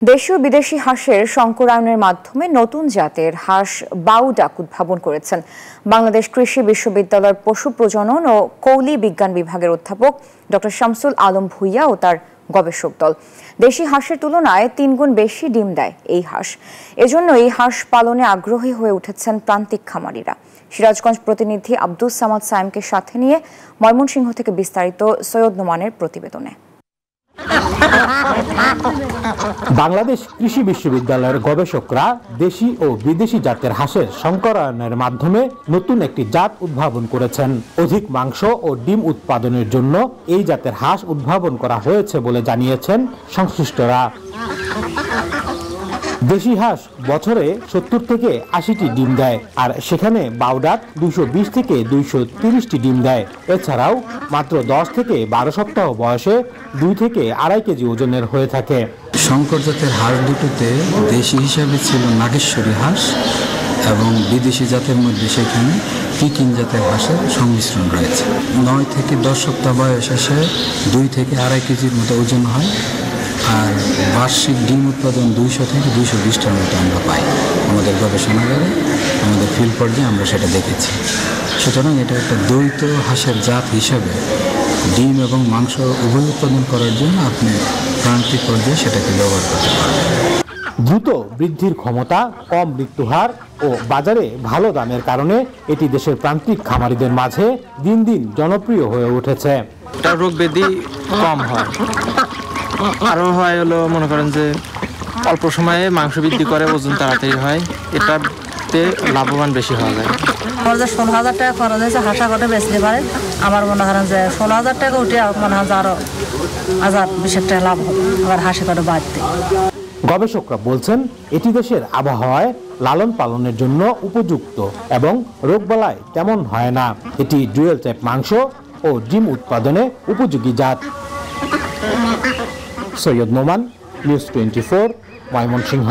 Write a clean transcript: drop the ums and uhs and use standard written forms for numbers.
দেশীয় বিদেশি হাঁসের সংকরায়নের মাধ্যমে নতুন জাতের হাঁস বাউডাক উদ্ভাবন করেছেন বাংলাদেশ কৃষি বিশ্ববিদ্যালয়ের পশু প্রজনন ও কৌলি বিজ্ঞান বিভাগের অধ্যাপক ডক্টর শামসুল আলম ভূঁইয়া ও তার গবেষক দল। দেশি হাঁসের তুলনায় 3 গুণ বেশি ডিম দেয় এই হাঁস। এজন্য এই হাঁস পালনে আগ্রহী হয়ে উঠেছেন প্রান্তিক খামারিরা। সিরাজগঞ্জ প্রতিনিধি আব্দুস সামাদ সায়েমকে সাথে নিয়ে ময়মনসিংহ থেকে বিস্তারিত সৈয়দ নোমানের প্রতিবেদনে। বাংলাদেশ কৃষি বিশ্ববিদ্যালয়ের গবেষকরা দেশি ও বিদেশি জাতের হাঁসের সংকরায়নের মাধ্যমে নতুন একটি জাত উদ্ভাবন করেছেন। অধিক মাংস ও ডিম উৎপাদনের জন্য এই জাতের হাঁস উদ্ভাবন করা হয়েছে বলে জানিয়েছেন সংশ্লিষ্টরা। দেশি হাঁস বছরে 70 থেকে 80টি ডিম দেয়, আর সেখানে বাউডাক 220 থেকে 230টি ডিম দেয়। এছাড়াও মাত্র 10 থেকে 12 সপ্তাহ বয়সে 2 থেকে 2.5 কেজি ওজনের হয়ে থাকে। শঙ্কর জাতের হাঁস দুটোতে দেশি হিসাবে ছিল নাগেশ্বরী হাঁস এবং বিদেশি জাতের মধ্যে সেখানে পিকিং জাতের হাঁসের সংমিশ্রণ রয়েছে। 9 থেকে 10 সপ্তাহ বয়স এসে 2 থেকে 2.5 কেজির মতো ওজন হয়, আর বার্ষিক ডিম উৎপাদন 200 থেকে 220টার মতো আমরা পাই। আমাদের গবেষণাগারে আমাদের ফিল্ড পর্যায়ে আমরা সেটা দেখেছি। সুতরাং এটা একটা দ্বৈত হাঁসের জাত হিসাবে ডিম এবং মাংস উভয় উৎপাদন করার জন্য আপনি প্রান্তিক পর্যায়ে সেটাকে ব্যবহার করতে পারবেন। দ্রুত বৃদ্ধির ক্ষমতা, কম মৃত্যুহার ও বাজারে ভালো দামের কারণে এটি দেশের প্রান্তিক খামারিদের মাঝে দিন দিন জনপ্রিয় হয়ে উঠেছে। এটা রোগ ব্যাধি কম হয়, আরও হয় হলো মনে করেন যে অল্প সময়ে মাংস বৃদ্ধি করে, ওজন তাড়াতাড়ি হয়, এটাতে লাভবান বেশি হওয়া যায়। আমার যে 16,000 টাকা খরচ হয়েছে হাঁসা কটে বেচতে পারে, আমার মনে করেন যে 16,000 টাকা উঠে মনে হয় যে আরো 1,000-20 টাকা লাভ হবে আবার হাঁসা কটে বাড়তে। গবেষকরা বলছেন এটি দেশের আবহাওয়ায় লালন পালনের জন্য উপযুক্ত এবং রোগবালাই তেমন হয় না। এটি ডুয়েল টাইপ মাংস ও ডিম উৎপাদনে উপযোগী জাত। সৈয়দ নোমান, নিউজ 24, ময়মনসিংহ।